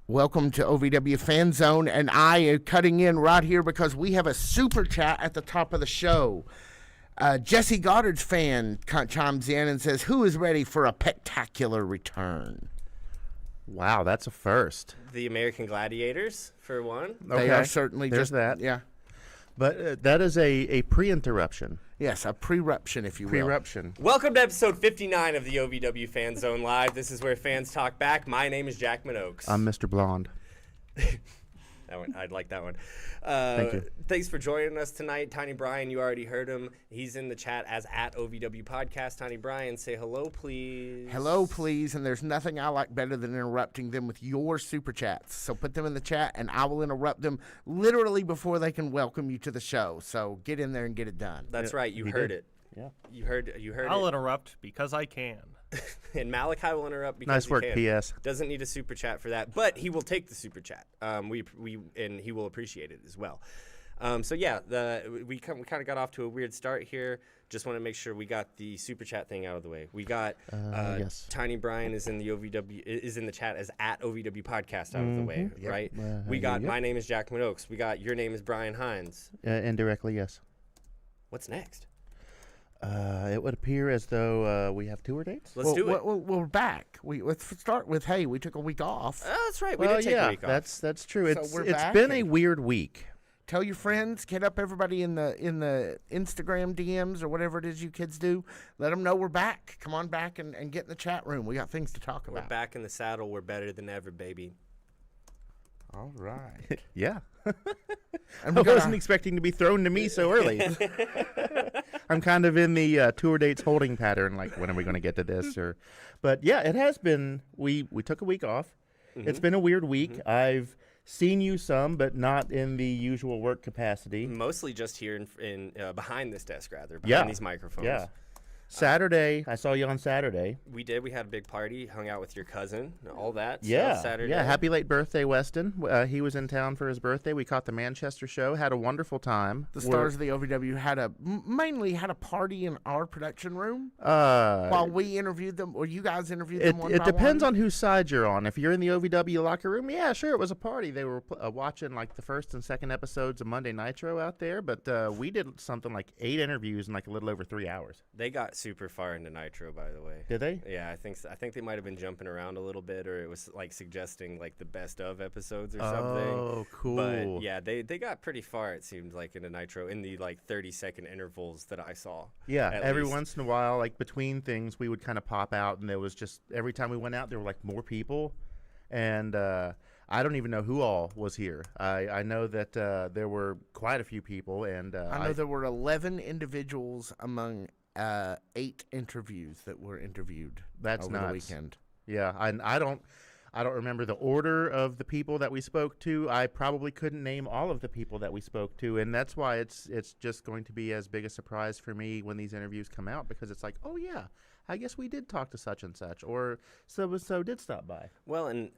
Welcome to OVW Fan Zone, and I am cutting in right here because we have a super chat at the top of the show. Jesse Goddard's fan chimes in and says, "Who is ready for a spectacular return?" Wow, that's a first. The American Gladiators, for one. They are certainly There's just that. Yeah. But that is a pre-interruption. Yes, a pre-ruption, if you will. Pre-ruption. Welcome to episode 59 of the OVW Fan Zone Live. This is where fans talk back. My name is Jack Minogues. I'm Mr. Blonde. That one, I'd like that one. Thank you. Thanks for joining us tonight. Tiny Brian, you already heard him. He's in the chat as at OVW Podcast. Tiny Brian, say hello, please. Hello, please. And there's nothing I like better than interrupting them with your super chats. So put them in the chat, and I will interrupt them literally before they can welcome you to the show. So get in there and get it done. That's right. You heard it. Yeah. You heard I'll it. interrupt because I can. And Malachi will interrupt because Nice work, he can. P.S. Doesn't need a super chat for that, but he will take the super chat. And he will appreciate it as well. So yeah, we kind of got off to a weird start here. Just want to make sure we got the super chat thing out of the way. We got yes. Tiny Brian is in the the chat as at OVW Podcast out of the way, Yep. right? We got my name is Jack Minogues. We got your name is Brian Hines. Indirectly, yes. What's next? It would appear as though we have tour dates. Let's do it. We're back. Let's start with, hey, we took a week off. Oh, that's right. We Well, did take yeah, a week off. that's true. So It's we're it's back been a and- weird week. Tell your friends, get up everybody in the Instagram DMs or whatever it is you kids do. Let them know we're back. Come on back and get in the chat room. We got things to talk We're about. back in the saddle. We're better than ever, baby. All right. Yeah. And I we got wasn't expecting to be thrown to me so early. I'm kind of in the tour dates holding pattern, like when are we going to get to this? But yeah, it has been. We took a week off. It's been a weird week. I've seen you some, but not in the usual work capacity. Mostly just here in behind this desk, rather behind Yeah. these microphones. Yeah. Saturday, I saw you on Saturday. We did. We had a big party, hung out with your cousin, all that. Yeah, stuff Saturday. yeah. Happy late birthday, Weston. He was in town for his birthday. We caught the Manchester show. Had a wonderful time. the stars of the OVW mainly had a party in our production room While while we interviewed them, or you guys interviewed them one it by depends one. on whose side you're on. If you're in the OVW locker room, yeah, sure, it was a party. They were watching like the first and second episodes of Monday Nitro out there, but we did something like 8 interviews in like a little over 3 hours. They got super far into Nitro, by the way. Did they? Yeah, I think so. I think they might have been jumping around a little bit, or it was like suggesting like the best of episodes or something. Oh, cool. But yeah, they got pretty far, it seemed like, into Nitro in the like 30-second intervals that I saw. Yeah, at every least. once in a while, like between things, we would kind of pop out, and there was just every time we went out, there were like more people, and I don't even know who all was here. I know that there were quite a few people, and I know there were 11 individuals among 8 interviews that were interviewed That's over the nuts. weekend. Yeah, I don't remember the order of the people that we spoke to. I probably couldn't name all of the people that we spoke to, and that's why it's just going to be as big a surprise for me when these interviews come out, because it's like, oh yeah, I guess we did talk to such and such, or so did stop by. Well, and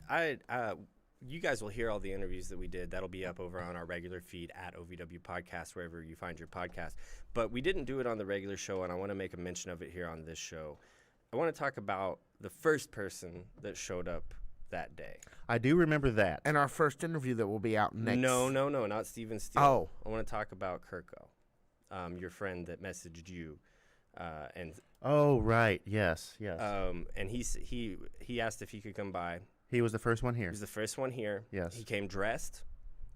you guys will hear all the interviews that we did. That'll be up over on our regular feed at OVW Podcast, wherever you find your podcast. But we didn't do it on the regular show, and I want to make a mention of it here on this show. I want to talk about the first person that showed up that day. I do remember that. And our first interview that will be out next. No, not Steven Steele. Oh. I want to talk about Kirko, your friend that messaged you. And Oh, right. Yes. and he asked if he could come by. He was the first one He here. was the first one here. Yes. He came dressed,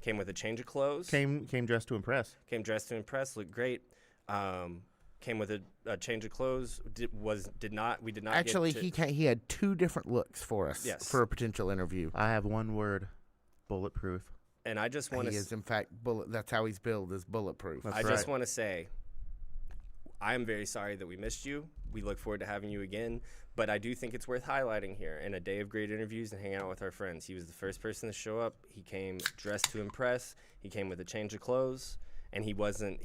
came with a change of clothes. Came dressed to impress. Came dressed to impress, looked great. Came with a change of clothes. We did not Actually, get to, he had 2 different looks for us Yes. for a potential interview. I have one word: bulletproof. and I just want He to is, in fact, that's how he's billed, is bulletproof. That's I right. just want to say, I am very sorry that we missed you. We look forward to having you again. But I do think it's worth highlighting here. In a day of great interviews and hanging out with our friends, he was the first person to show up. He came dressed to impress. He came with a change of clothes, and he wasn't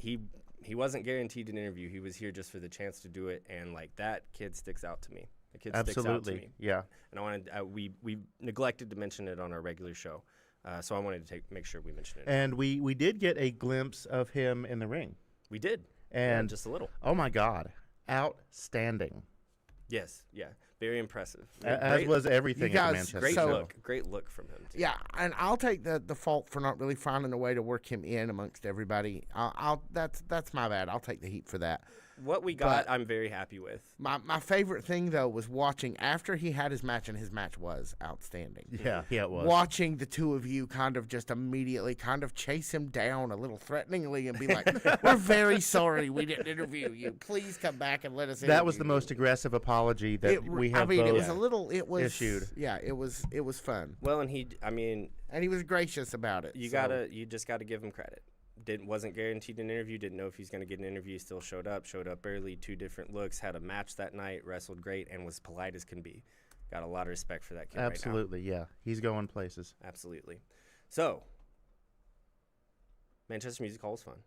guaranteed an interview. He was here just for the chance to do it, and like that kid sticks out to me. The kid sticks out to Absolutely, me. yeah. And I wanted we neglected to mention it on our regular show, so I wanted to make sure we mentioned it. And we did get a glimpse of him in the ring. We did, And just a little. oh my God, outstanding. Yes, yeah, very impressive. As Great- was everything You at the guys- Manchester great show. great look from him. Too. Yeah, and I'll take the fault for not really finding a way to work him in amongst everybody. That's my bad. I'll take the heat for that. What we got, I'm very happy with. My favorite thing, though, was watching after he had his match, and his match was outstanding. Yeah, it was. Watching the two of you kind of just immediately kind of chase him down a little threateningly and be like, we're very sorry we didn't interview you. Please come back and let us interview That was the you." most aggressive apology that we have it both was a little, issued. Yeah, it was fun. Well, and And he was gracious about it. you just gotta give him credit. Wasn't guaranteed an interview. Didn't know if he's gonna get an interview. Still showed up early. 2 different looks. Had a match that night. Wrestled great and was polite as can be. Got a lot of respect for that kid. Absolutely, yeah. He's going places. Right now. Absolutely. So, Manchester Music Hall was fun.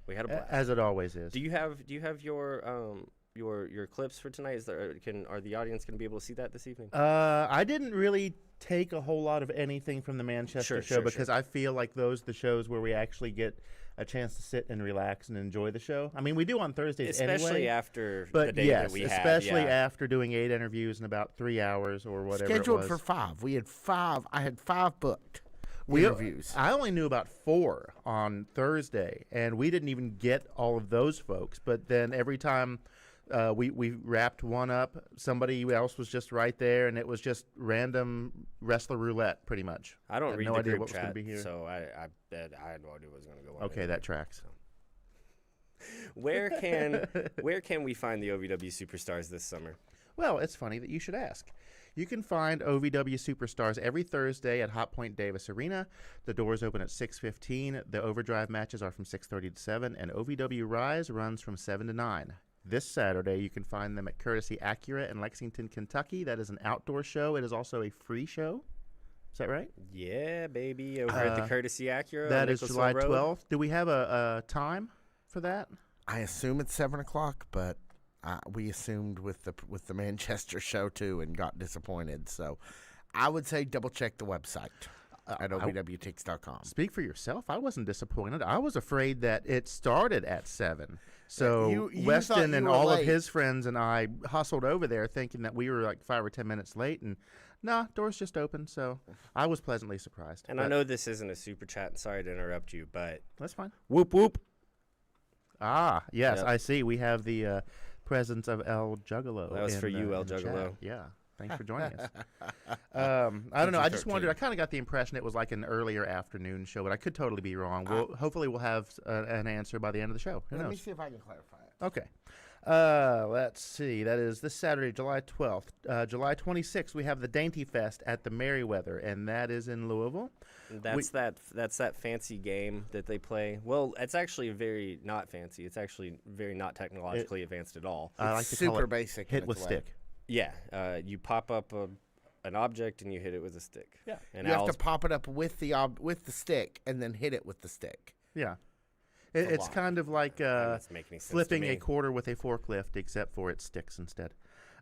We had a blast. As it always is. Do you have your clips for tonight? Are the audience going to be able to see that this evening? I didn't really take a whole lot of anything from the Manchester show because I feel like those are the shows where we actually get a chance to sit and relax and enjoy the show. I mean, we do on Thursdays especially anyway. After But the day yes, that we had. especially Yeah. after doing 8 interviews in about 3 hours or whatever Scheduled it was. for 5. We had 5. I had 5 booked interviews. I only knew about 4 on Thursday, and we didn't even get all of those folks. But then every time we wrapped one up, somebody else was just right there, and it was just random wrestler roulette, pretty much. I don't had read no the idea group what was chat, gonna be here. so I had no idea what was going to go on. Okay, that tracks. Where can we find the OVW superstars this summer? Well, it's funny that you should ask. You can find OVW Superstars every Thursday at Hot Point Davis Arena. The doors open at 6:15. The Overdrive matches are from 6:30 to 7, and OVW Rise runs from 7 to 9. This Saturday, you can find them at Courtesy Acura in Lexington, Kentucky. That is an outdoor show. It is also a free show. Is that right? Yeah, baby, over at the Courtesy Acura. That on is July Nicholasville Road. 12th. Do we have a time for that? I assume it's 7 o'clock, but we assumed with the Manchester show too and got disappointed. So I would say double check the website at ovwtix.com. Speak for yourself. I wasn't disappointed. I was afraid that it started at 7. So You thought Weston you and were all late. of his friends and I hustled over there thinking that we were like 5 or 10 minutes late, and nah, doors just opened. So I was pleasantly surprised. And I know this isn't a super chat, and sorry to interrupt you, but That's fine. whoop whoop. Ah, yes, Yep. I see. We have the presence of El Juggalo. That was for you, El in the chat. Juggalo. Yeah. Thanks for joining us. I don't know. I just wondered. 13. I kind of got the impression it was like an earlier afternoon show, but I could totally be wrong. Hopefully, we'll have an answer by the end of the show. Who Let me knows? see if I can clarify it. Okay. Let's see. That is this Saturday, July 12th. July 26th, we have the Dainty Fest at the Merriweather, and that is in Louisville. That's that fancy game that they play. Well, it's actually very not fancy. It's actually very not technologically advanced at all. I like to super call it basic in hit its with way. stick. Yeah, you pop up an object and you hit it with a stick. Yeah. And You have Al's to pop it up with the stick and then hit it with the stick. Yeah. a It's lot. kind of like doesn't make any sense to flipping me. a quarter with a forklift, except for it sticks instead.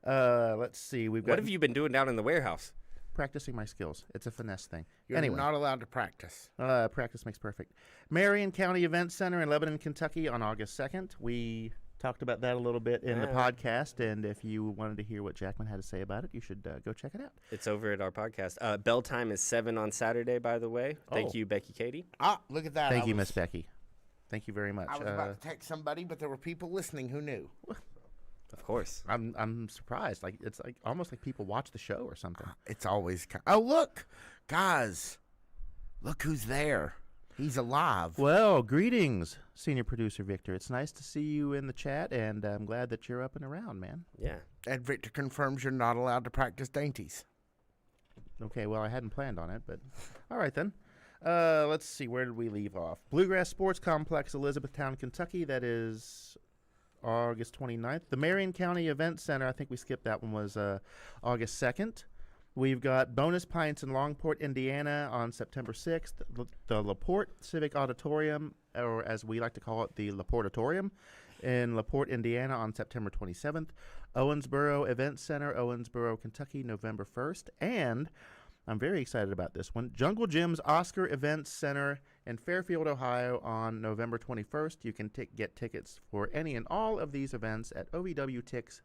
Let's see. We've got What have you been doing down in the warehouse? practicing my skills. It's a finesse thing. You're Anyway. not allowed to practice. Practice makes perfect. Marion County Event Center in Lebanon, Kentucky on August 2nd. We talked about that a little bit in the Yeah. podcast, and if you wanted to hear what Jackman had to say about it, you should go check it out. It's over at our podcast. Bell time is 7 on Saturday, by the way. Thank Oh. you, Becky Katie. Ah, look at that. Thank you, Miss Becky. Thank you very much. I was about to text somebody, but there were people listening who knew. Of course. I'm surprised. Like it's like almost like people watch the show or something. It's always oh, look, guys. Look who's there. He's alive. Well, greetings, senior producer Victor. It's nice to see you in the chat, and I'm glad that you're up and around, man. Yeah. And Victor confirms you're not allowed to practice dainties. Okay, well, I hadn't planned on it, but all right then. Let's see, where did we leave off? Bluegrass Sports Complex, Elizabethtown, Kentucky. That is August 29th. The Marion County Event Center, I think we skipped that one, was August 2nd. We've got Bonus Pints in Longport, Indiana on September 6th. The LaPorte Civic Auditorium, or as we like to call it, the LaPortatorium, in LaPorte, Indiana on September 27th. Owensboro Event Center, Owensboro, Kentucky, November 1st. And I'm very excited about this one. Jungle Gym's Oscar Events Center in Fairfield, Ohio on November 21st. You can get tickets for any and all of these events at ovwtix.com.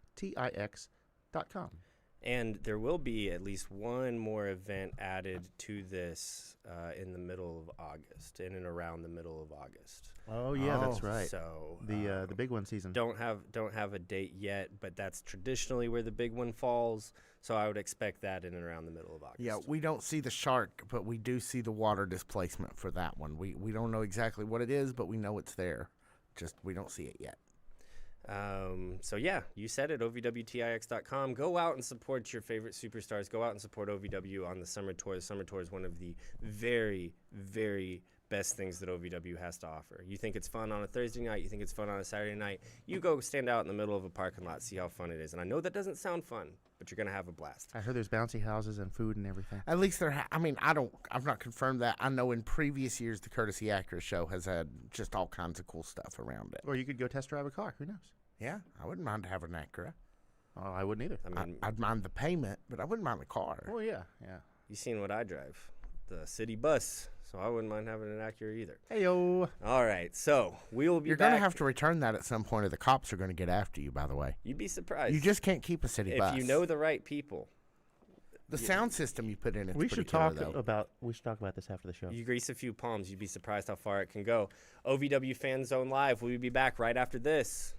And there will be at least one more event added to this in the middle of August, in and around the middle of August. Oh yeah, that's right. So The big one season. don't have a date yet, but that's traditionally where the big one falls. So I would expect that in and around the middle of August. Yeah, we don't see the shark, but we do see the water displacement for that one. We don't know exactly what it is, but we know it's there. Just we don't see it yet. So yeah, you said it, ovwtix.com. Go out and support your favorite superstars. Go out and support OVW on the Summer Tour. The Summer Tour is one of the very, very best things that OVW has to offer. You think it's fun on a Thursday night, you think it's fun on a Saturday night, you go stand out in the middle of a parking lot, see how fun it is. And I know that doesn't sound fun, but you're going to have a blast. I heard there's bouncy houses and food and everything. At least I've not confirmed that. I know in previous years the Courtesy Acura show has had just all kinds of cool stuff around it. Or you could go test drive a car. Who knows? Yeah, I wouldn't mind having an Acura. Oh, I wouldn't either. I mean, I'd mind the payment, but I wouldn't mind the car. Oh, yeah. you seen what I drive, the city bus, so I wouldn't mind having an Acura either. Hey-yo. All right, so we will be You're back. going to have to return that at some point, or the cops are going to get after you, by the way. You'd be surprised. You just can't keep a city bus. if you know the right people. The sound system you put in it's We pretty should talk killer, though. about this after the show. You grease a few palms, you'd be surprised how far it can go. OVW Fan Zone Live, we'll be back right after this.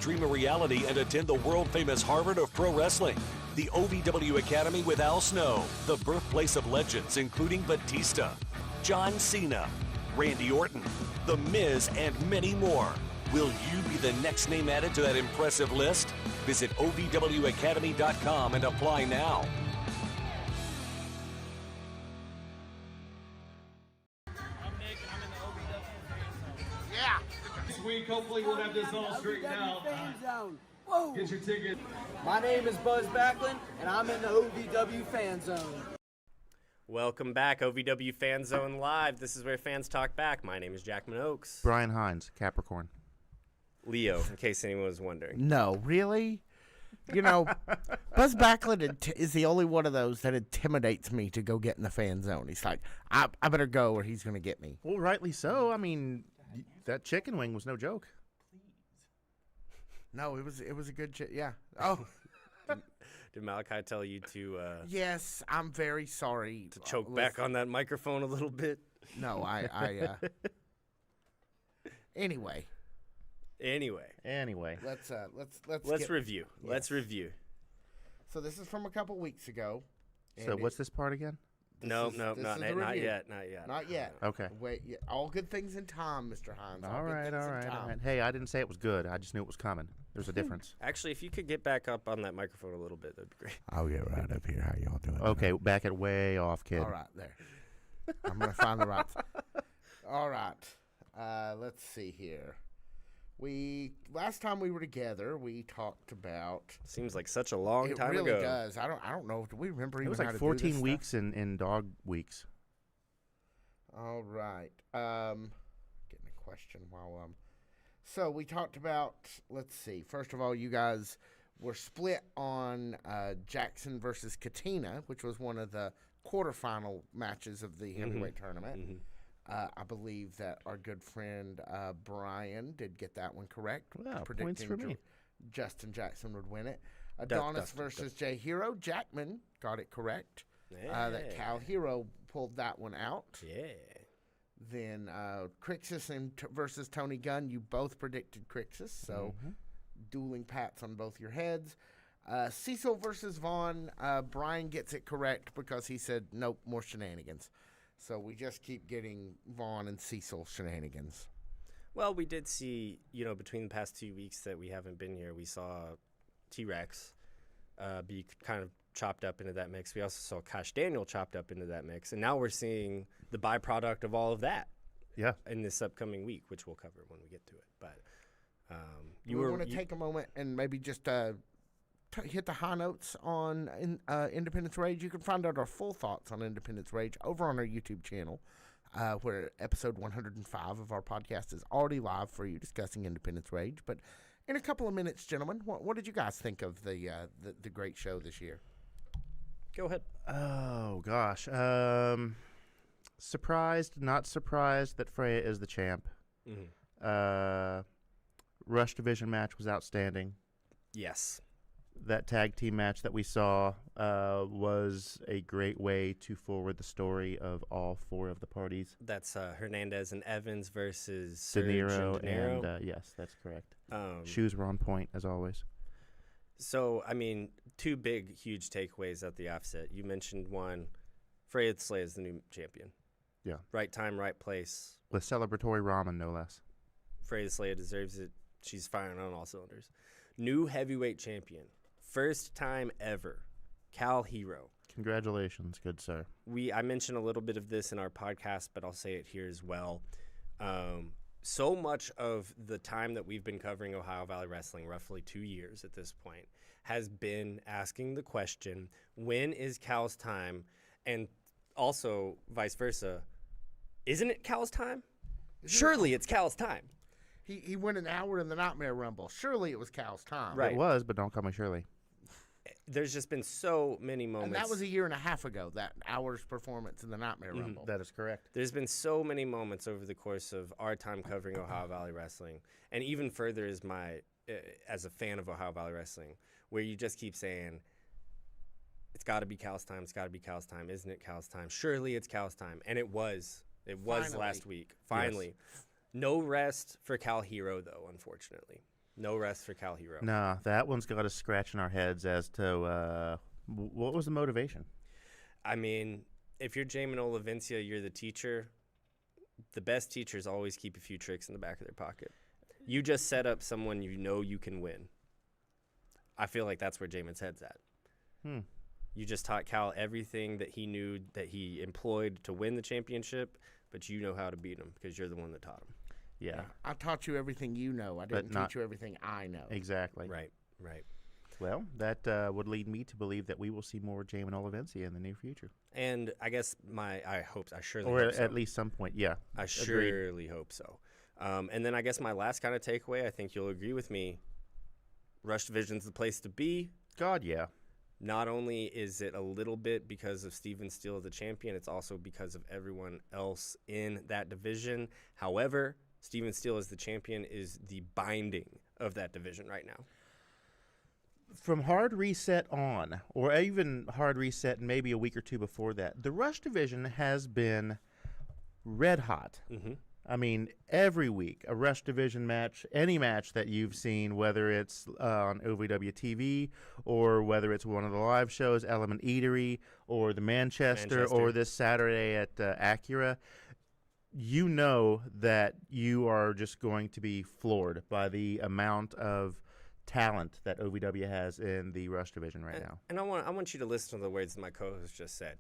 Dream a reality and attend the world-famous Harvard of Pro Wrestling. The OVW Academy with Al Snow, the birthplace of legends including Batista, John Cena, Randy Orton, The Miz, and many more. Will you be the next name added to that impressive list? Visit OVWacademy.com and apply now. This week, hopefully, we'll have this all straightened out. Fan Zone. Whoa. Get your ticket. My name is Buzz Backlund, and I'm in the OVW Fan Zone. Welcome back, OVW Fan Zone Live. This is where fans talk back. My name is Jackman Oaks. Brian Hines, Capricorn. Leo, in case anyone was wondering. No, really? You know, Buzz Backlund is the only one of those that intimidates me to go get in the fan zone. He's like, I better go or he's going to get me. Well, rightly so. I mean, that chicken wing was no joke. No, it was a good yeah. Oh, Did Malachi tell you to yes, I'm very sorry. to choke back on that microphone a little bit? No, Anyway, Anyway. let's review. Yes. Let's review. So this is from a couple weeks ago. So what's this part again? No, not this is the not review. yet, not yet. Not yet. Okay. Wait, yeah, all good things in time, Mr. Hines. All right. Hey, I didn't say it was good. I just knew it was coming. There's a difference. Actually, if you could get back up on that microphone a little bit, that'd be great. I'll get right up here. How y'all doing? Okay, back it way off, kid. All right, there. I'm gonna find the right. All right. Let's see here. Last time we were together, we talked about. Seems like such a long It time really ago. does. I don't know. Do we remember It even was how like to 14 do this weeks in dog weeks. stuff? All right. Getting a question while So we talked about. Let's see. First of all, you guys were split on Jackson versus Katina, which was one of the quarterfinal matches of the heavyweight tournament. I believe that our good friend Brian did get that one correct. Wow, points for me. Justin Jackson would win it. Adonis versus Jay Hero. Jackman got it correct. That Cal Hero pulled that one out. Yeah. Then Crixus versus Tony Gunn. You both predicted Crixus, so dueling pats on both your heads. Cecil versus Vaughn. Brian gets it correct because he said, nope, more shenanigans. So we just keep getting Vaughn and Cecil shenanigans. Well, we did see, between the past 2 weeks that we haven't been here, we saw T-Rex be kind of chopped up into that mix. We also saw Cash Daniel chopped up into that mix. And now we're seeing the byproduct of all of that in this upcoming week, which we'll cover when we get to it. But you want to take a moment and maybe just hit the high notes on Independence Rage. You can find out our full thoughts on Independence Rage over on our YouTube channel, where episode 105 of our podcast is already live for you, discussing Independence Rage. But in a couple of minutes, gentlemen, what did you guys think of the great show this year? Go ahead. Oh, gosh. Surprised, not surprised that Freya is the champ. Rush Division match was outstanding. Yes. That tag team match that we saw was a great way to forward the story of all four of the parties. That's Hernandez and Evans versus De Niro, Serge and De Niro. and yes, that's correct. Shoes were on point, as always. So, I mean, two big, huge takeaways at the offset. You mentioned one, Freya Slay is the new champion. Yeah. Right time, right place. With celebratory ramen, no less. Freya Slay deserves it. She's firing on all cylinders. New heavyweight champion. First time ever. Cal Hero. Congratulations, good sir. I mentioned a little bit of this in our podcast, but I'll say it here as well. So much of the time that we've been covering Ohio Valley Wrestling, roughly 2 years at this point, has been asking the question, when is Cal's time? And also, vice versa, isn't it Cal's time? Surely it's Cal's time. He went an hour in the Nightmare Rumble. Surely it was Cal's time. Right. It was, but don't call me Shirley. There's just been so many moments. And that was a year and a half ago, that hour's performance in the Nightmare Rumble. That is correct. There's been so many moments over the course of our time covering Ohio Valley Wrestling, and even further is as a fan of Ohio Valley Wrestling, where you just keep saying, it's got to be Cal's time, it's got to be Cal's time, isn't it Cal's time? Surely it's Cal's time. And it was. It was Finally. last week. Finally. Yes. No rest for Cal Hero, though, unfortunately. No rest for Cal Hero. Nah, that one's got us scratching our heads as to what was the motivation. I mean, if you're Jamin Olavencia, you're the teacher. The best teachers always keep a few tricks in the back of their pocket. You just set up someone you know you can win. I feel like that's where Jamin's head's at. You just taught Cal everything that he knew that he employed to win the championship, but you know how to beat him because you're the one that taught him. Yeah. I taught you everything you know. I didn't teach you everything I know. Exactly. Right. Well, that would lead me to believe that we will see more Jamin Olavencia in the near future. And I guess I surely or hope so. At least some point, yeah. I surely hope so. And then I guess my last kind of takeaway, I think you'll agree with me, Rush Division's the place to be. God, yeah. Not only is it a little bit because of Steven Steele, the champion, it's also because of everyone else in that division. However, Steven Steele as the champion is the binding of that division right now. From Hard Reset on, or even Hard Reset maybe a week or two before that, the Rush division has been red hot. Mm-hmm. I mean, every week, a Rush division match, any match that you've seen, whether it's on OVW TV or whether it's one of the live shows, Element Eatery, or the Manchester. Or this Saturday at Acura, you know that you are just going to be floored by the amount of talent that OVW has in the Rush division right now. And I want you to listen to the words that my co-host just said.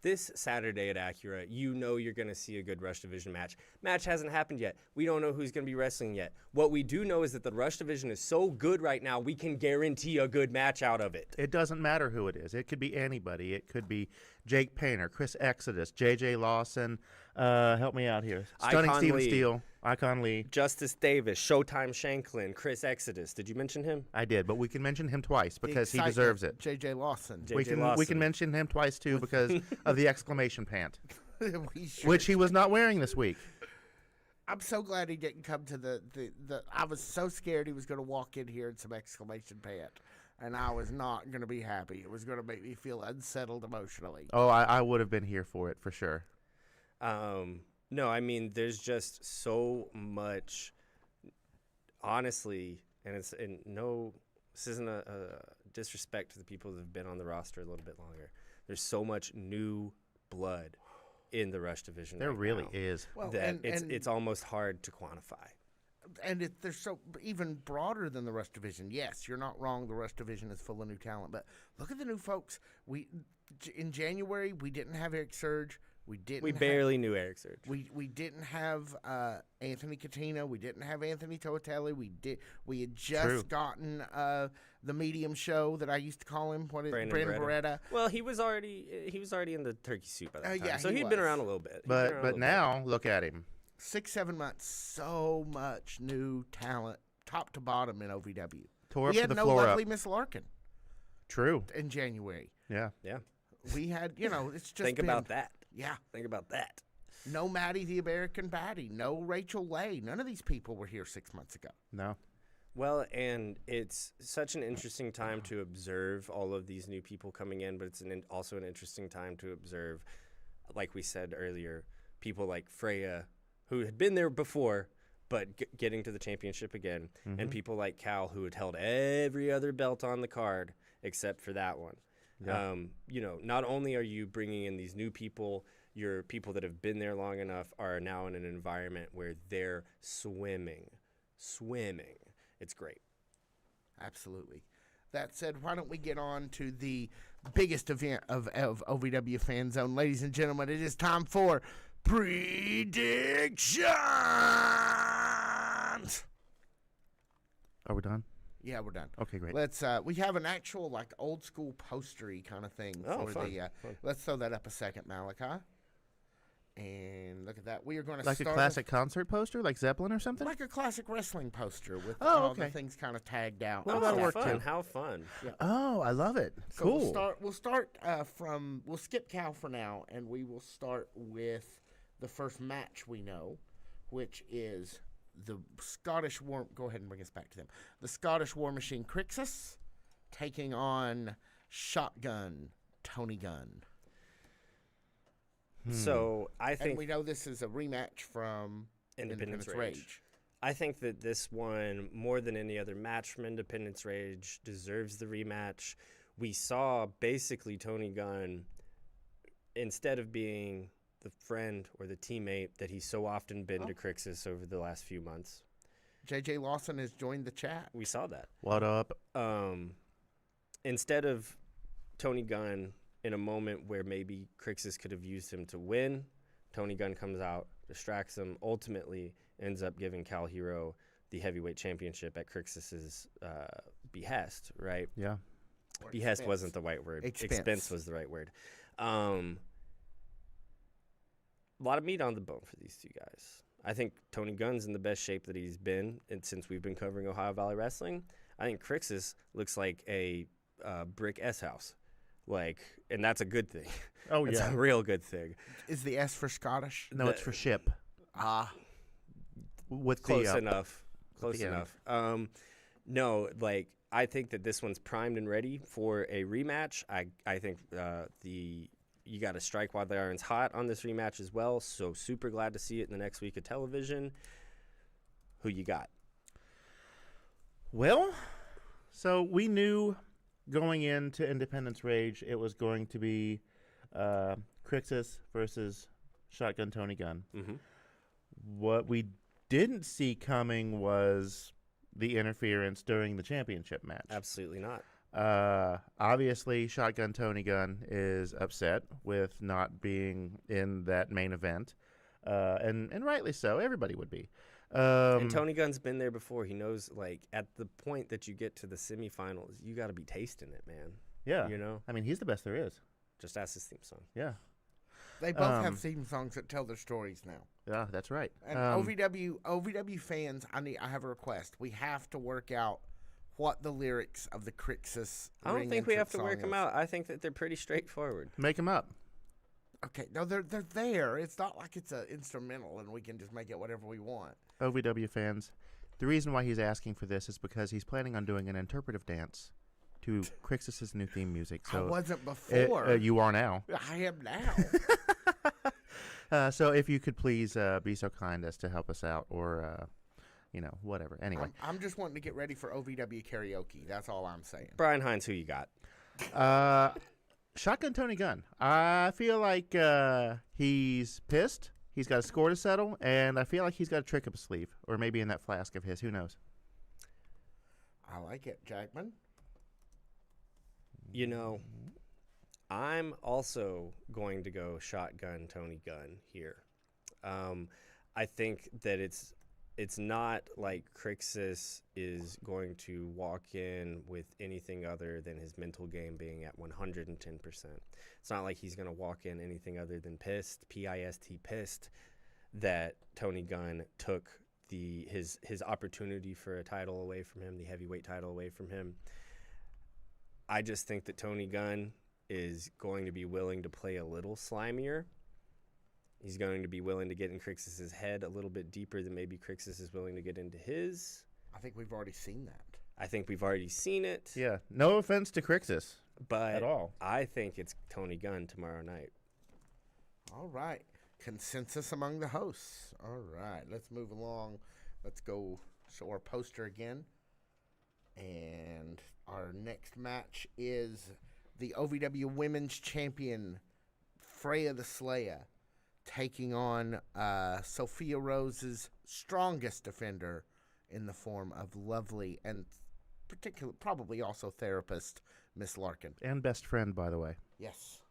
This Saturday at Acura, you know you're going to see a good Rush Division match. Match hasn't happened yet. We don't know who's going to be wrestling yet. What we do know is that the Rush Division is so good right now, we can guarantee a good match out of it. It doesn't matter who it is. It could be anybody. It could be Jake Painter, Chris Exodus, J.J. Lawson. Help me out here. Stunning Icon Steven Lee. Steele. Icon Lee. Justice Davis, Showtime Shanklin, Chris Exodus. Did you mention him? I did, but we can mention him twice because he excitement, deserves it. J.J. Lawson. J.J. We can Lawson. mention him twice too because of the exclamation pant. We sure which he was not wearing this week. I'm so glad he didn't come to the I was so scared he was going to walk in here in some exclamation pant, and I was not going to be happy. It was going to make me feel unsettled emotionally. Oh, I would have been here for it for sure. No, I mean, there's just so much, honestly, and this isn't a disrespect to the people that have been on the roster a little bit longer. There's so much new blood in the Rush division. There right really now is. Well, that it's almost hard to quantify. And they're so even broader than the Rush division. Yes, you're not wrong. The Rush division is full of new talent, but look at the new folks. In January we didn't have Eric Surge. We barely knew Eric Surge. We didn't have Anthony Katina. We didn't have Anthony Toatelli. We had just gotten the medium show that I used to call him. What is Brandon Beretta? Well, he was already in the turkey soup by that time. Yeah, so he he'd been was. around a little bit. But now look at him. 6-7 months, so much new talent, top to bottom in OVW. Tore up We to had the no floor lovely up. Miss Larkin True. in January. Yeah. Yeah. We had, it's just Think about that. Yeah. Think about that. No Maddie the American Baddie. No Rachel Lay. None of these people were here 6 months ago. No. Well, and it's such an interesting time to observe all of these new people coming in, but it's also an interesting time to observe, like we said earlier, people like Freya, who had been there before, but getting to the championship again, and people like Cal, who had held every other belt on the card except for that one. Yeah. Not only are you bringing in these new people, your people that have been there long enough are now in an environment where they're swimming. It's great. Absolutely. That said, why don't we get on to the biggest event of OVW Fan Zone. Ladies and gentlemen, it is time for predictions. Are we done? Yeah, we're done. Okay, great. Let's. We have an actual like old school postery kind of thing Oh, for fun. the. Let's throw that up a second, Malachi. And look at that. We are going to Like a start classic concert poster, like Zeppelin or something? like a classic wrestling poster with Oh, all the okay. things kind of tagged out. Well, that'll work fun. too. How fun. Oh, I love it. So Cool. we'll skip Cal for now, and we will start with the first match we know, which is the Scottish War. Go ahead and bring us back to them. The Scottish War Machine Crixus taking on Shotgun Tony Gunn. So I And think we know this is a rematch from Independence Rage. I think that this one, more than any other match from Independence Rage, deserves the rematch. We saw basically Tony Gunn, instead of being the friend or the teammate that he's so often been to Crixus over the last few months. JJ Lawson has joined the chat. We saw that. What up? Instead of Tony Gunn in a moment where maybe Crixus could have used him to win, Tony Gunn comes out, distracts him, ultimately ends up giving Cal Hero the heavyweight championship at Crixus's behest, right? Yeah. Behest expense. wasn't the right word. Expense. Was the right word. A lot of meat on the bone for these two guys. I think Tony Gunn's in the best shape that he's been since we've been covering Ohio Valley Wrestling. I think Crixus looks like a brick S house. And that's a good thing. Oh, It's yeah. a real good thing. Is the S for Scottish? No, it's for ship. With Close the, enough. Close the enough. I think that this one's primed and ready for a rematch. I think you got to strike while the iron's hot on this rematch as well. So super glad to see it in the next week of television. Who you got? Well, so we knew going into Independence Rage it was going to be Crixus versus Shotgun Tony Gunn. Mm-hmm. What we didn't see coming was the interference during the championship match. Absolutely not. Obviously, Shotgun Tony Gunn is upset with not being in that main event, and rightly so. Everybody would be. And Tony Gunn's been there before. He knows, at the point that you get to the semifinals, you got to be tasting it, man. Yeah. You know? I mean, he's the best there is. Just ask his theme song. Yeah. They both have theme songs that tell their stories now. Yeah, that's right. And OVW fans, I have a request. We have to work out what the lyrics of the Crixus. I don't ring think we have to entrance work song them is. out. I think that they're pretty straightforward. Make him up. Okay, no, they're there. It's not like it's an instrumental and we can just make it whatever we want. OVW fans, the reason why he's asking for this is because he's planning on doing an interpretive dance to Crixus's new theme music. So I wasn't before. you are now. I am now. So if you could please be so kind as to help us out, or whatever. Anyway, I'm just wanting to get ready for OVW karaoke. That's all I'm saying. Brian Hines, who you got? Shotgun Tony Gunn. I feel like he's pissed. He's got a score to settle, and I feel like he's got a trick up his sleeve, or maybe in that flask of his. Who knows? I like it, Jackman. You know, I'm also going to go shotgun Tony Gunn here. I think that it's not like Crixus is going to walk in with anything other than his mental game being at 110%. It's not like he's going to walk in anything other than pissed, P-I-S-T, pissed, that Tony Gunn took his opportunity for a title away from him, the heavyweight title away from him. I just think that Tony Gunn is going to be willing to play a little slimier. He's going to be willing to get in Crixus's head a little bit deeper than maybe Crixus is willing to get into his. I think we've already seen that. I think we've already seen it. Yeah. No offense to Crixus, but at all. I think it's Tony Gunn tomorrow night. All right. Consensus among the hosts. All right. Let's move along. Let's go show our poster again. And our next match is the OVW Women's Champion, Freya the Slayer, taking on Sophia Rose's strongest defender in the form of lovely and probably also therapist, Miss Larkin. And best friend, by the way. Yes.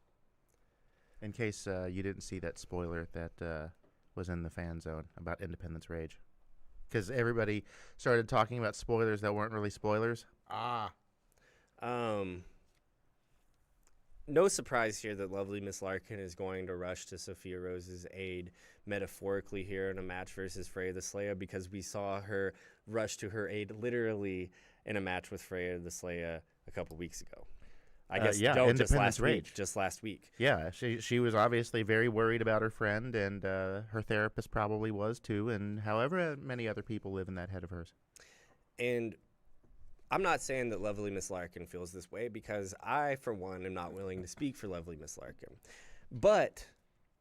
In case you didn't see that spoiler that was in the fan zone about Independence Rage. Because everybody started talking about spoilers that weren't really spoilers. No surprise here that lovely Miss Larkin is going to rush to Sophia Rose's aid metaphorically here in a match versus Freya the Slayer, because we saw her rush to her aid literally in a match with Freya the Slayer a couple weeks ago. I guess just last week. Yeah, she was obviously very worried about her friend, and her therapist probably was too, and however many other people live in that head of hers. And I'm not saying that lovely Miss Larkin feels this way, because I, for one, am not willing to speak for lovely Miss Larkin. But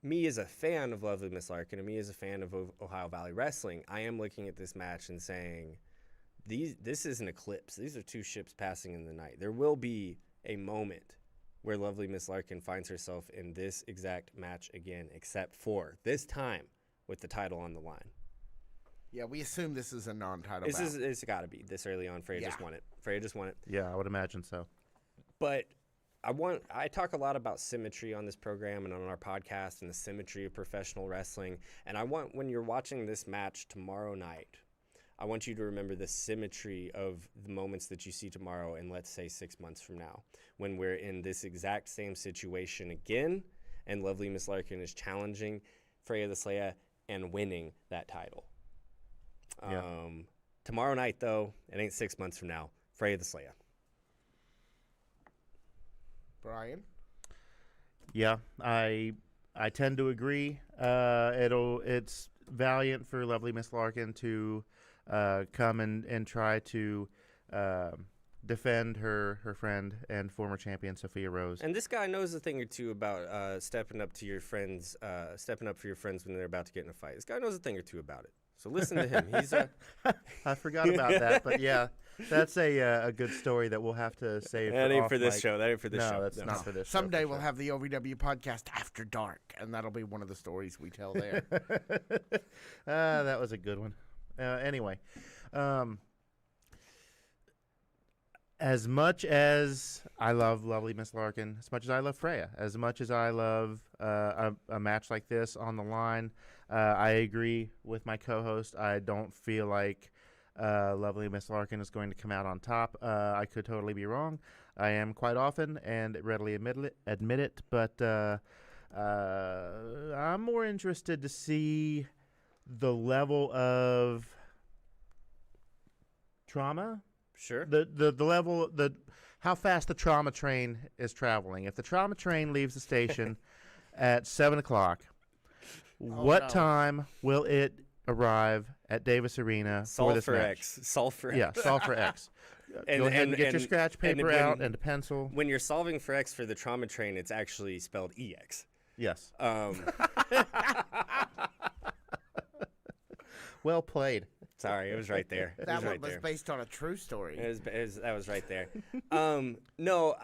me as a fan of lovely Miss Larkin, and me as a fan of Ohio Valley Wrestling, I am looking at this match and saying, this is an eclipse. These are two ships passing in the night. There will be a moment where lovely Miss Larkin finds herself in this exact match again, except for this time with the title on the line. Yeah, we assume this is a non-title bout. It's got to be this early on. Freya just won it. Freya just won it. Yeah, I would imagine so. But I talk a lot about symmetry on this program and on our podcast, and the symmetry of professional wrestling. And I want, when you're watching this match tomorrow night, I want you to remember the symmetry of the moments that you see tomorrow, and let's say 6 months from now, when we're in this exact same situation again, and lovely Miss Larkin is challenging Freya the Slayer and winning that title. Yeah. Tomorrow night, though, it ain't 6 months from now. Freya the Slayer. Brian? Yeah, I tend to agree. It's valiant for lovely Miss Larkin to come and try to defend her friend and former champion Sophia Rose. And this guy knows a thing or two about stepping up for your friends when they're about to get in a fight. This guy knows a thing or two about it. So listen to him. He's I forgot about that, but yeah, that's a good story that we'll have to save. That ain't for this show. That ain't for this show. No, that's not for this show. Someday we'll have the OVW podcast After Dark, and that'll be one of the stories we tell there. That was a good one. Anyway, as much as I love lovely Miss Larkin, as much as I love Freya, as much as I love a match like this on the line, I agree with my co-host. I don't feel like lovely Miss Larkin is going to come out on top. I could totally be wrong. I am quite often and readily admit it, but I'm more interested to see the level of trauma. Sure. The level, how fast the trauma train is traveling. If the trauma train leaves the station, at 7 o'clock. What time will it arrive at Davis Arena for this match? Solve for X. Yeah, solve for X. Go ahead and get your scratch paper out and a pencil. When you're solving for X for the trauma train, it's actually spelled EX. Yes. Well played. Sorry, it was right there. That one was based on a true story. That was right there. No,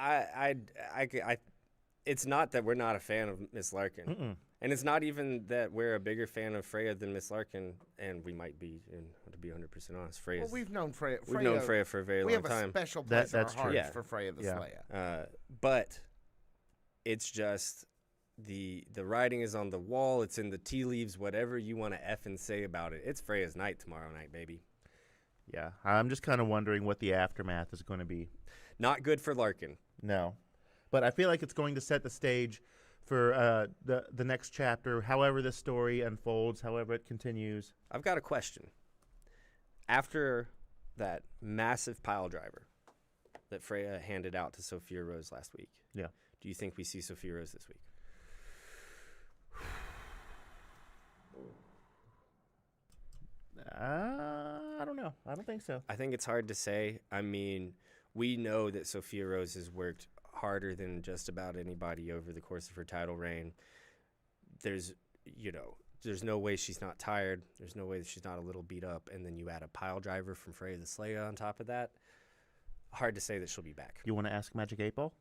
it's not that we're not a fan of Miss Larkin. And it's not even that we're a bigger fan of Freya than Miss Larkin, and we might be, to be 100% honest. Well, we've known Freya. We've known Freya for a very long time. We have a special place in our hearts for Freya the Slayer. But it's just the writing is on the wall. It's in the tea leaves. Whatever you want to effing say about it, it's Freya's night tomorrow night, baby. Yeah, I'm just kind of wondering what the aftermath is going to be. Not good for Larkin. No, but I feel like it's going to set the stage for the next chapter, however this story unfolds, however it continues. I've got a question. After that massive pile driver that Freya handed out to Sophia Rose last week, yeah, do you think we see Sophia Rose this week? I don't know. I don't think so. I think it's hard to say. I mean, we know that Sophia Rose has worked harder than just about anybody over the course of her title reign. There's no way she's not tired. There's no way that she's not a little beat up. And then you add a pile driver from Freya the Slayer on top of that. Hard to say that she'll be back. You want to ask Magic 8 Ball?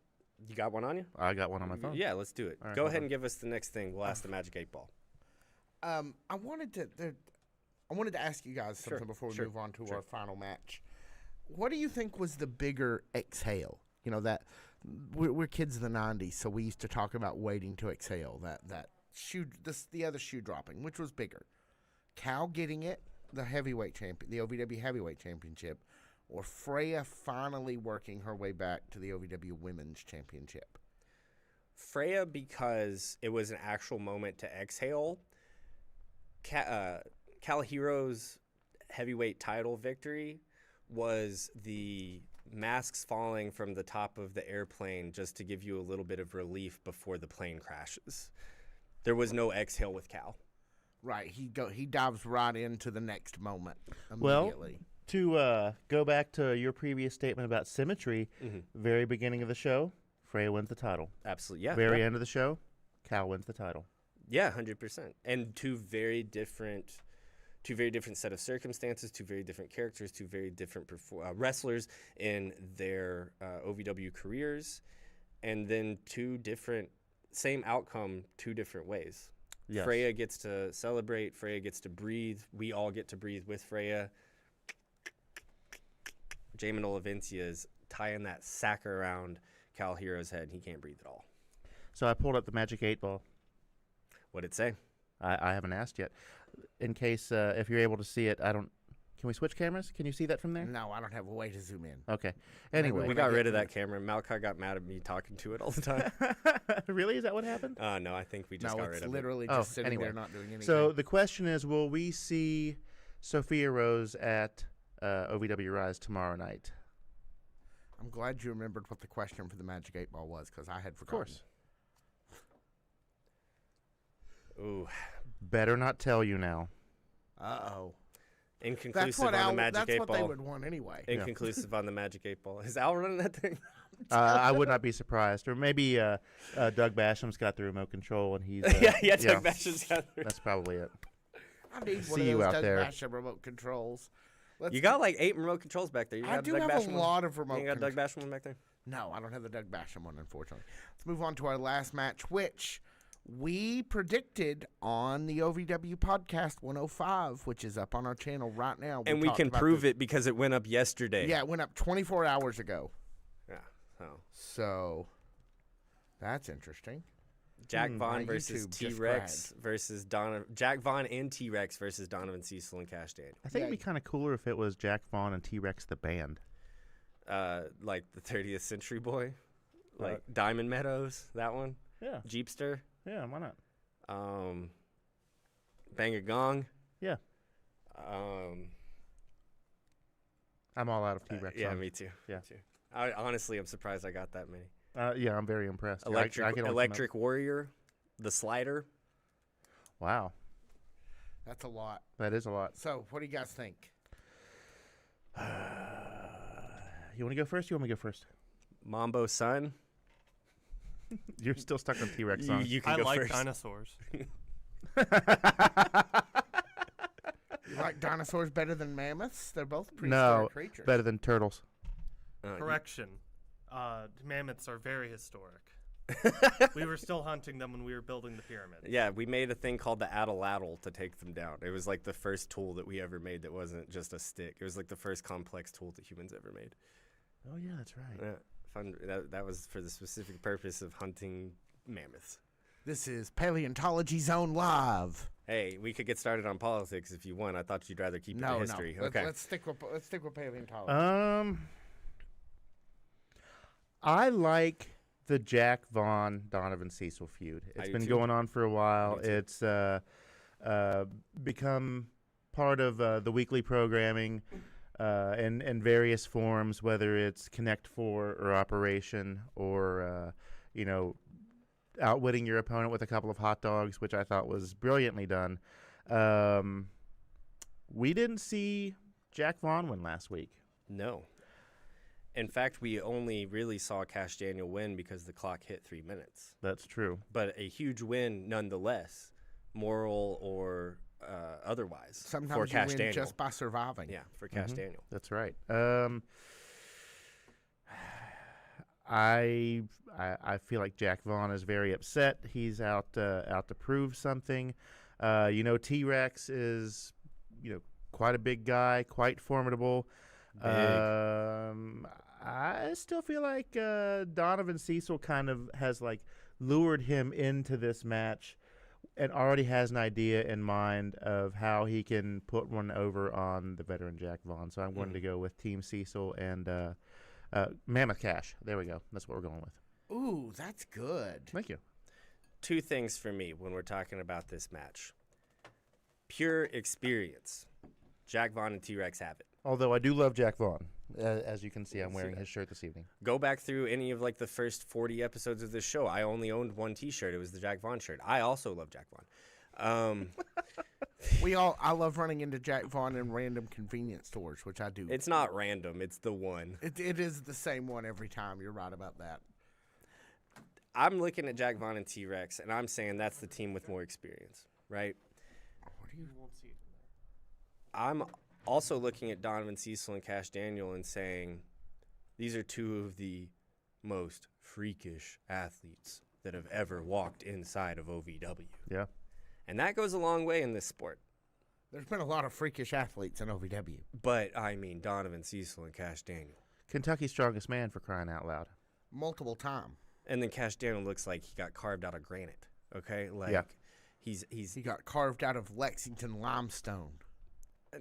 You got one on you? I got one on my phone. Yeah, let's do it. Right, go ahead and give us the next thing. We'll ask the Magic 8 Ball. I wanted to ask you guys something before we move on to our final match. What do you think was the bigger exhale? You know, that we're kids of the 90s, so we used to talk about waiting to exhale, that shoe, the other shoe dropping, which was bigger. Cal getting it, the heavyweight champion, the OVW heavyweight championship, or Freya finally working her way back to the OVW women's championship? Freya, because it was an actual moment to exhale. Cal Hero's heavyweight title victory was the masks falling from the top of the airplane just to give you a little bit of relief before the plane crashes. There was no exhale with Cal. Right, he dives right into the next moment immediately. Well, to go back to your previous statement about symmetry, very beginning of the show, Freya wins the title. Absolutely, yeah. Very end of the show, Cal wins the title. Yeah, 100%. And two very different set of circumstances, two very different characters, two very different wrestlers in their OVW careers, and then same outcome, two different ways. Yes. Freya gets to celebrate. Freya gets to breathe. We all get to breathe with Freya. Jamin Olavencia is tying that sack around Cal Hero's head, and he can't breathe at all. So I pulled up the Magic 8 Ball. What'd it say? I haven't asked yet. In case, if you're able to see it, can we switch cameras? Can you see that from there? No, I don't have a way to zoom in. Okay. Anyway. We got rid of that camera. Malachi got mad at me talking to it all the time. Really? Is that what happened? No, I think we just got rid of it. No, it's literally just sitting there not doing anything. So the question is, will we see Sophia Rose at OVW Rise tomorrow night? I'm glad you remembered what the question for the Magic 8 Ball was, because I had forgotten. Of course. Ooh. Better not tell you now. Uh-oh. Inconclusive on the Magic 8 Ball. That's what they would want anyway. Inconclusive on the Magic 8 Ball. Is Al running that thing? I would not be surprised. Or maybe Doug Basham's got the remote control and he's... yeah, Doug Basham's got the... That's probably it. I need one of those Doug Basham remote controls. You got like 8 remote controls back there. I do have a lot of remote controls. You got Doug Basham one back there? No, I don't have the Doug Basham one, unfortunately. Let's move on to our last match, which we predicted on the OVW Podcast 105, which is up on our channel right now. And we can prove it because it went up yesterday. Yeah, it went up 24 hours ago. Yeah. So that's interesting. Jack Vaughn versus T-Rex versus Donovan. Jack Vaughn and T-Rex versus Donovan Cecil and Cash Daniel. I think it'd be kind of cooler if it was Jack Vaughn and T-Rex the band. Like the 30th Century Boy, like Diamond Meadows, that one. Yeah. Jeepster. Yeah, why not? Bang a Gong. Yeah. I'm all out of T-Rex. Yeah, me too. Yeah. Me too. Honestly, I'm surprised I got that many. Yeah, I'm very impressed. Electric Warrior. The slider. Wow. That's a lot. That is a lot. So, what do you guys think? You want to go first? You want me to go first? Mambo Sun. You're still stuck on T-Rex You, songs. you can I go like first. dinosaurs. You like dinosaurs better than mammoths? They're both No, prehistoric creatures. better than turtles. Correction. Mammoths are very historic. We were still hunting them when we were building the pyramid. Yeah, we made a thing called the atlatl to take them down. It was like the first tool that we ever made that wasn't just a stick. It was like the first complex tool that humans ever made. Oh, yeah, that's right. Yeah, fun. That was for the specific purpose of hunting mammoths. This is Paleontology Zone Live. Hey, we could get started on politics if you want. I thought you'd rather keep it to No, history. no. Okay. Let's stick with paleontology. I like the Jack Vaughn Donovan Cecil feud. I It's do been too. going on for a while. Me too. It's become part of the weekly programming in various forms, whether it's Connect 4 or Operation or outwitting your opponent with a couple of hot dogs, which I thought was brilliantly done. We didn't see Jack Vaughn win last week. No. In fact, we only really saw Cash Daniel win because the clock hit 3 minutes. That's true. But a huge win nonetheless, moral or otherwise, for Sometimes you Cash win Daniel. just by surviving. Yeah, for Cash Daniel. That's right. I feel like Jack Vaughn is very upset. He's out to prove something. T-Rex is quite a big guy, quite formidable. I still feel like Donovan Cecil kind of has lured him into this match and already has an idea in mind of how he can put one over on the veteran Jack Vaughn. So I'm going to go with Team Cecil and Mammoth Cash. There we go. That's what we're going with. Ooh, that's good. Thank you. Two things for me when we're talking about this match. Pure experience. Jack Vaughn and T-Rex have it. Although I do love Jack Vaughn. As you can see, I'm wearing his shirt this evening. Go back through any of the first 40 episodes of this show. I only owned one T-shirt. It was the Jack Vaughn shirt. I also love Jack Vaughn. I love running into Jack Vaughn in random convenience stores, which I do. It's not random. It's the one. It is the same one every time. You're right about that. I'm looking at Jack Vaughn and T-Rex, and I'm saying that's the team with more experience, right? I'm also looking at Donovan Cecil and Cash Daniel and saying these are two of the most freakish athletes that have ever walked inside of OVW. Yeah. And that goes a long way in this sport. There's been a lot of freakish athletes in OVW. But, I mean, Donovan Cecil and Cash Daniel. Kentucky's strongest man, for crying out loud. Multiple time. And then Cash Daniel looks like he got carved out of granite, okay? Yeah. He got carved out of Lexington limestone.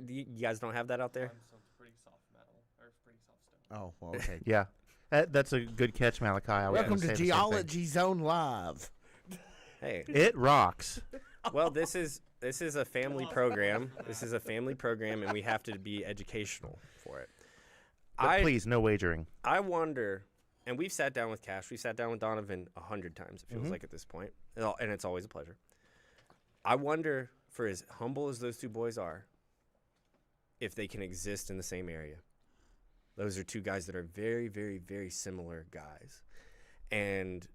You guys don't have that out there? Limestone's pretty soft metal, or pretty soft stone. Oh, well, okay. Yeah. That's a good catch, Malachi. I was Welcome gonna to say the same thing. Geology Zone Live. Hey. It rocks. Well, this is a family program. This is a family program, and we have to be educational for it. But please, no wagering. I wonder, and we've sat down with Cash. We've sat down with Donovan 100 times, it feels like at this point, and it's always a pleasure. I wonder, for as humble as those two boys are, if they can exist in the same area. Those are two guys that are very, very, very similar guys. And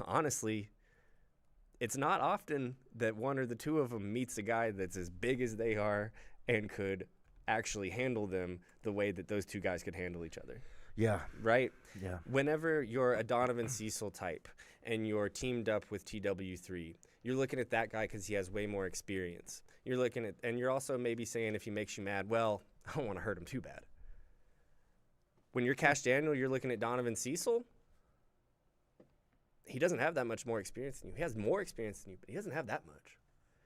honestly, it's not often that one or the two of them meets a guy that's as big as they are and could actually handle them the way that those two guys could handle each other. Yeah. Right? Yeah. Whenever you're a Donovan Cecil type and you're teamed up with TW3, you're looking at that guy because he has way more experience. You're looking at, and you're also maybe saying if he makes you mad, well, I don't want to hurt him too bad. When you're Cash Daniel, you're looking at Donovan Cecil. He doesn't have that much more experience than you. He has more experience than you, but he doesn't have that much.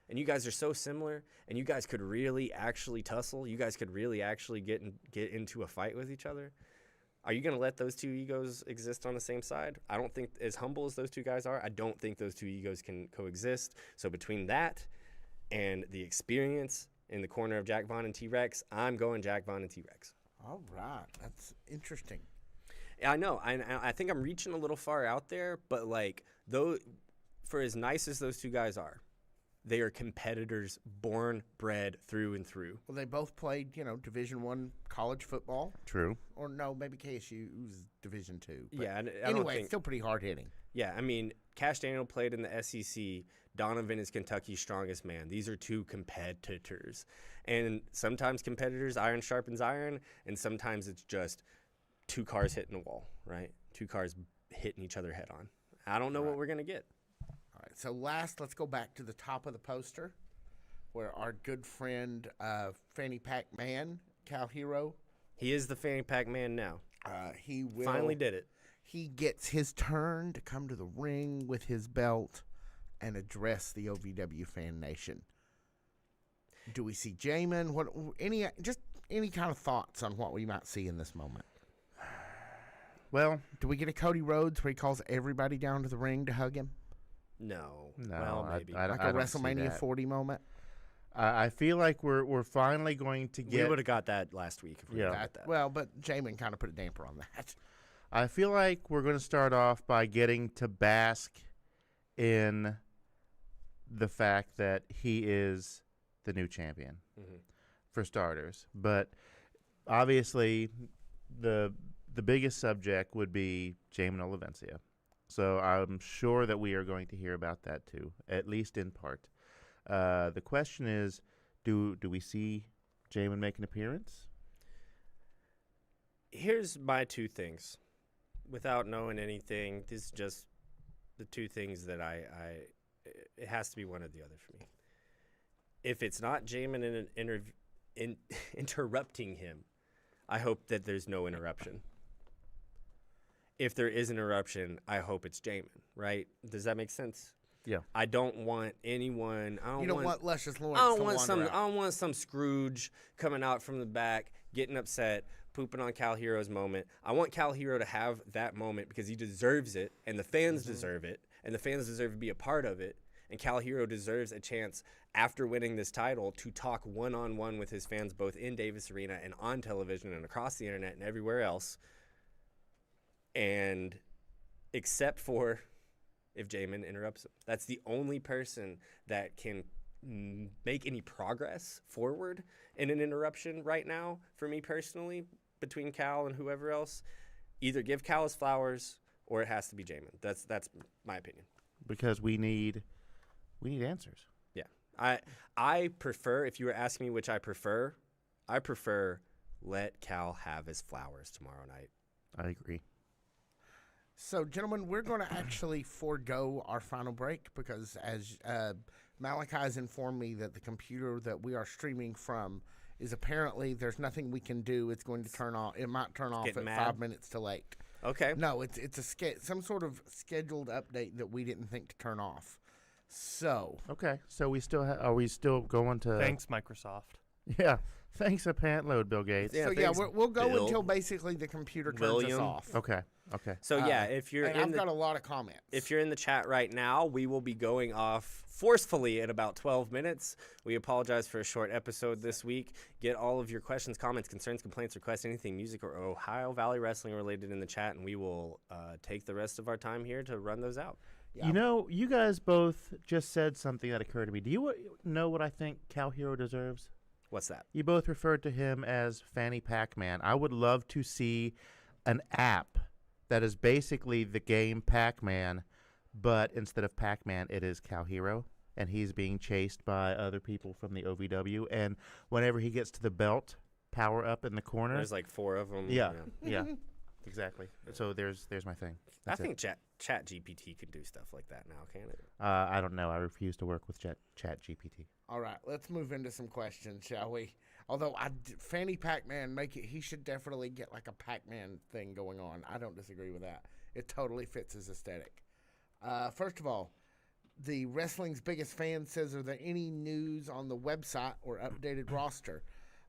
And you guys are so similar, and you guys could really actually tussle. You guys could really actually get into a fight with each other. Are you going to let those two egos exist on the same side? I don't think, as humble as those two guys are, I don't think those two egos can coexist. So between that and the experience in the corner of Jack Vaughn and T-Rex, I'm going Jack Vaughn and T-Rex. All right. That's interesting. I know. I think I'm reaching a little far out there, but though for as nice as those two guys are, they are competitors, born, bred through and through. Well, they both played, Division I college football. True. Or no, maybe KSU was Division II. Yeah, and I anyway, don't think, it's still pretty hard hitting. yeah, I mean, Cash Daniel played in the SEC. Donovan is Kentucky's strongest man. These are two competitors. And sometimes competitors, iron sharpens iron, and sometimes it's just two cars hitting a wall, right? Two cars hitting each other head on. I don't know what we're going to get. All right, so let's go back to the top of the poster where our good friend Fanny Pack Man, Cal Hero, He is the fanny pack man now. he will Finally did it. He gets his turn to come to the ring with his belt and address the OVW fan nation. Do we see Jamin? Any kind of thoughts on what we might see in this moment? Well, Do we get a Cody Rhodes where he calls everybody down to the ring to hug him? No. no, Well, maybe. I Like I a don't see WrestleMania that. 40 moment? I feel like we're finally going to We get. would have got that last week if we Yeah. would've got that. Well, but Jamin kind of put a damper on that. I feel like we're going to start off by getting to bask in the fact that he is the new champion, for starters. But obviously, the biggest subject would be Jamin Olivencia. So I'm sure that we are going to hear about that too, at least in part. The question is, do we see Jamin make an appearance? Here's my two things. Without knowing anything, this is just the two things that it has to be one or the other for me. If it's not Jamin interrupting him, I hope that there's no interruption. If there is an interruption, I hope it's Jamin, right? Does that make sense? Yeah. I don't want anyone. You don't want Luscious Lawrence I don't to want wander out. I don't want some Scrooge coming out from the back, getting upset, pooping on Cal Hero's moment. I want Cal Hero to have that moment because he deserves it, and the fans deserve it, and the fans deserve to be a part of it. And Cal Hero deserves a chance after winning this title to talk one-on-one with his fans, both in Davis Arena and on television and across the internet and everywhere else. And except for if Jamin interrupts him. That's the only person that can make any progress forward in an interruption right now, for me personally, between Cal and whoever else. Either give Cal his flowers or it has to be Jamin. That's my opinion. Because we need answers. Yeah. I prefer, if you were asking me which I prefer let Cal have his flowers tomorrow night. I agree. So, gentlemen, we're going to actually forego our final break because, as Malachi has informed me, that the computer that we are streaming from is apparently there's nothing we can do. It's going to turn off. It might turn off at mad? 5 minutes too late. Okay. No, it's some sort of scheduled update that we didn't think to turn off. So, Okay, so are we still going to? Thanks, Microsoft. Yeah, thanks a pant load, Bill Gates. Yeah, so yeah, thanks, we'll go Bill. until basically the computer turns us William. off. Okay. So yeah, if you're And in I've the got a lot of comments. If you're in the chat right now, we will be going off forcefully in about 12 minutes. We apologize for a short episode this week. Get all of your questions, comments, concerns, complaints, requests, anything music or Ohio Valley Wrestling related in the chat, and we will take the rest of our time here to run those out. Yeah. You know, you guys both just said something that occurred to me. Do you know what I think Cal Hero deserves? What's that? You both referred to him as Fanny Pac-Man. I would love to see an app that is basically the game Pac-Man, but instead of Pac-Man, it is Cal Hero, and he's being chased by other people from the OVW. And whenever he gets to the belt power up in the corner, There's like 4 of them. yeah, exactly. So there's my thing. I That's it. think Chat GPT can do stuff like that now, can't it? I don't know. I refuse to work with Chat GPT. All right, let's move into some questions, shall we? Although Fanny Pac-Man, he should definitely get like a Pac-Man thing going on. I don't disagree with that. It totally fits his aesthetic. First of all, the Wrestling's Biggest Fan says, are there any news on the website or updated roster?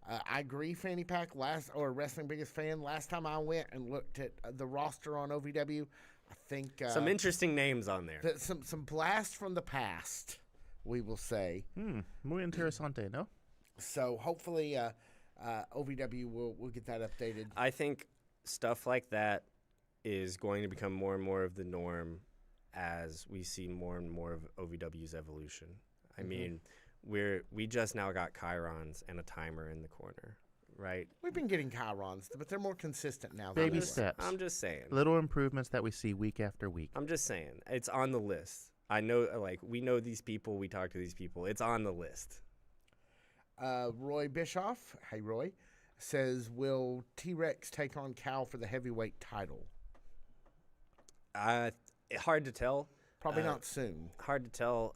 I agree, Fanny Pack, Wrestling Biggest Fan, last time I went and looked at the roster on OVW, I think... Some interesting names on there. Some blast from the past, we will say. Muy interesante, no? So hopefully OVW will get that updated. I think stuff like that is going to become more and more of the norm as we see more and more of OVW's evolution. I mean, we just now got chyrons and a timer in the corner, right? We've been getting chyrons, but they're more consistent now. Baby than they were. steps. I'm just saying. Little improvements that we see week after week. I'm just saying. It's on the list. I know, like, we know these people. We talk to these people. It's on the list. Roy Bischoff, hey Roy, says, will T-Rex take on Cal for the heavyweight title? Hard to tell. Probably not soon. Hard to tell.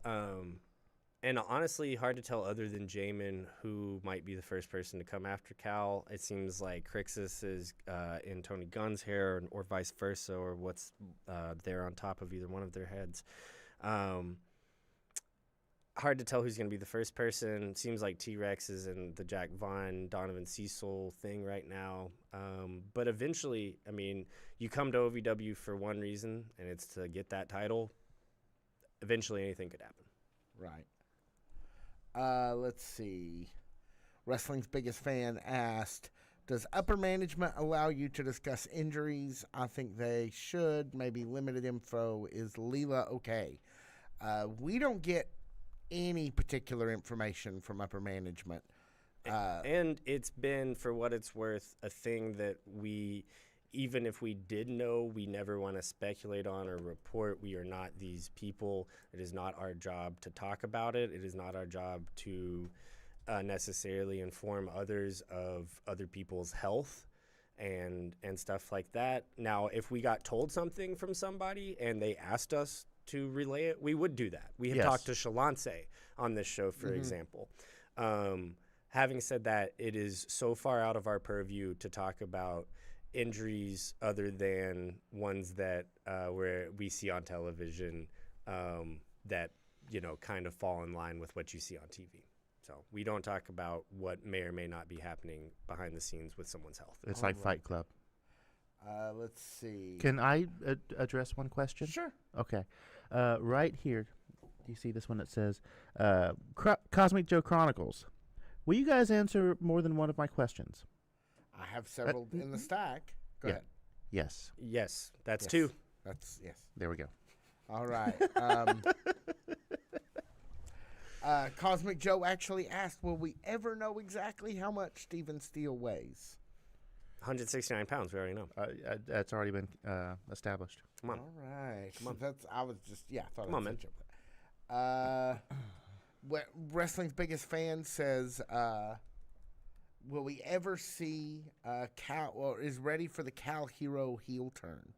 And honestly, hard to tell other than Jamin who might be the first person to come after Cal. It seems like Crixus is in Tony Gunn's hair or vice versa, or what's there on top of either one of their heads. Hard to tell who's going to be the first person. Seems like T-Rex is in the Jack Vaughn, Donovan Cecil thing right now. But eventually, I mean, you come to OVW for one reason, and it's to get that title. Eventually, anything could happen. Right. Let's see. Wrestling's biggest fan asked, does upper management allow you to discuss injuries? I think they should. Maybe limited info. Is Leela okay? We don't get any particular information from upper management. And it's been, for what it's worth, a thing that we, even if we did know, we never want to speculate on or report. We are not these people. It is not our job to talk about it. It is not our job to necessarily inform others of other people's health and stuff like that. Now, if we got told something from somebody and they asked us to relay it, we would do that. We have talked to Shalance on this show, for example. Having said that, it is so far out of our purview to talk about injuries other than ones that where we see on television that, you know, kind of fall in line with what you see on TV. So we don't talk about what may or may not be happening behind the scenes with someone's health. It's like Fight Club. Let's see. Can I address one question? Sure. Okay. Right here, do you see this one that says Cosmic Joe Chronicles? Will you guys answer more than one of my questions? I have several in the stack. Go ahead. Yes. Yes, that's Yes. two. That's yes. There we go. All right. Cosmic Joe actually asked, will we ever know exactly how much Steven Steele weighs? 169 pounds, we already know. That's already been established. Come on. All right. Come on. That's, I was just, yeah, I thought Come on, I'd set you up. Wrestling's biggest fan says, will we ever see Cal, or is ready for the Cal Hero heel turn?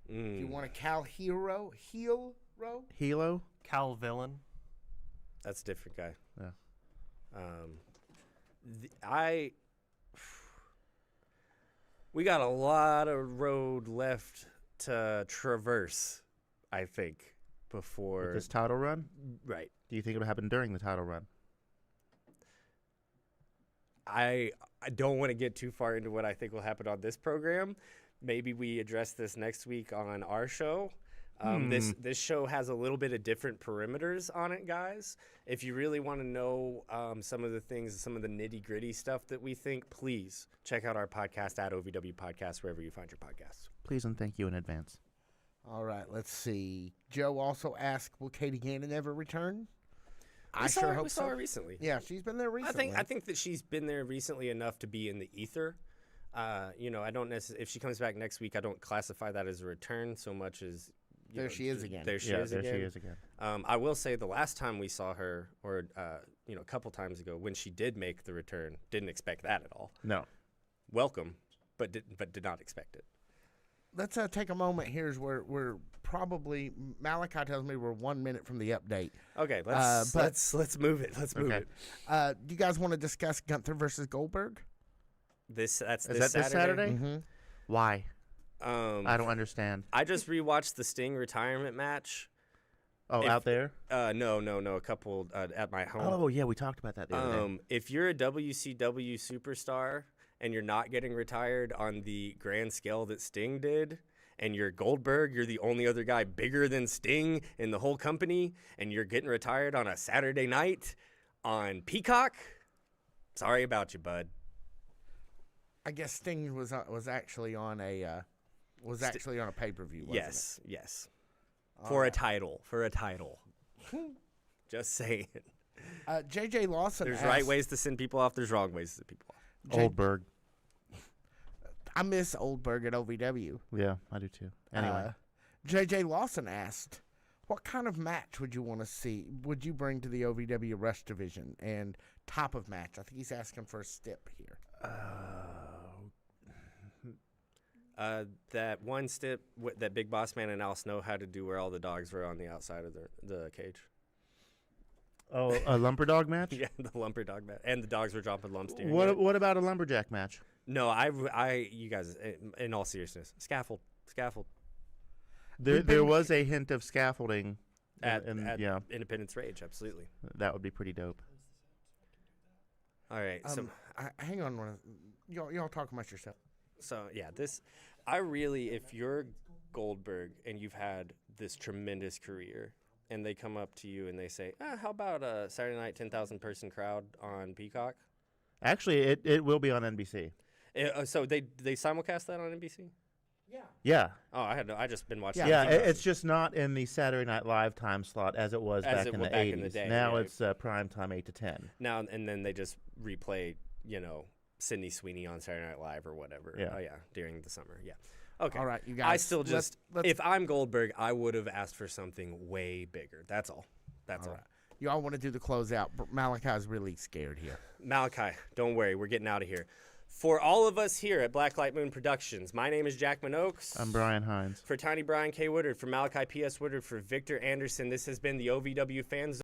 Do you want a Cal Hero heel row? Hilo? Cal Villain. That's a different guy. Yeah. We got a lot of road left to traverse, I think, before With this title run? right. Do you think it'll happen during the title run? I don't want to get too far into what I think will happen on this program. Maybe we address this next week on our show. This show has a little bit of different perimeters on it, guys. If you really want to know some of the things, some of the nitty-gritty stuff that we think, please check out our podcast at OVW Podcast, wherever you find your podcasts. Please and thank you in advance. All right, let's see. Joe also asked, will Katie Gannon ever return? We saw her recently. Yeah, she's been there recently. I think that she's been there recently enough to be in the ether. You know, I don't necessarily. If she comes back next week, I don't classify that as a return so much as There she is again. There she is again. again. I will say the last time we saw her, or you know, a couple times ago, when she did make the return, didn't expect that at all. No. Welcome, but did not expect it. Let's take a moment here. We're probably, Malachi tells me we're 1 minute from the update. Okay, let's move it. Let's move it. Do you guys want to discuss Gunther versus Goldberg? That's Is that this Saturday? Mm-hmm. Why? I don't understand. I just rewatched the Sting retirement match. Oh, out there? No. A couple at my home. Oh, yeah, we talked about that the other day. If you're a WCW superstar and you're not getting retired on the grand scale that Sting did, and you're Goldberg, you're the only other guy bigger than Sting in the whole company, and you're getting retired on a Saturday night on Peacock, sorry about you, bud. I guess Sting was actually on a pay-per-view, wasn't Yes. For a title. Just saying. JJ Lawson There's asked, right ways to send people off. There's wrong ways to send people off. Oldberg. I miss Oldberg at OVW. Yeah, I do too. Anyway. JJ Lawson asked, what kind of match would you want to see? Would you bring to the OVW Rush division? And top of match. I think he's asking for a step here. That one step that Big Boss Man and Al Snow had to do where all the dogs were on the outside of the cage. Oh, a lumber dog match? Yeah, the lumber dog match. And the dogs were dropping lumps during What it. What about a lumberjack match? No, you guys, in all seriousness, scaffold. There was a hint of scaffolding At yeah, Independence Rage, absolutely. that would be pretty dope. All right, Hang on. Y'all talk amongst yourself. So yeah, if you're Goldberg and you've had this tremendous career, and they come up to you and they say, how about a Saturday night 10,000 person crowd on Peacock? Actually, it will be on NBC. So they simulcast that on NBC? Yeah. Oh, I just been watching. Yeah, it's just not in the Saturday Night Live time slot as it was back in the 80s. Day, now yeah. it's prime time 8 to 10. Now and then they just replay, Sydney Sweeney on Saturday Night Live or whatever. Yeah. Oh yeah, during the summer. Yeah. Okay. All right, you guys. I still just, let's if I'm Goldberg, I would have asked for something way bigger. That's all. That's all. right. Y'all want to do the closeout. Malachi's really scared here. Malachi, don't worry. We're getting out of here. For all of us here at Blacklight Moon Productions, my name is Jack Minogues. I'm Brian Hines. For Tiny Brian K. Woodard, for Malachi P.S. Woodard, for Victor Anderson, this has been the OVW Fan Zone.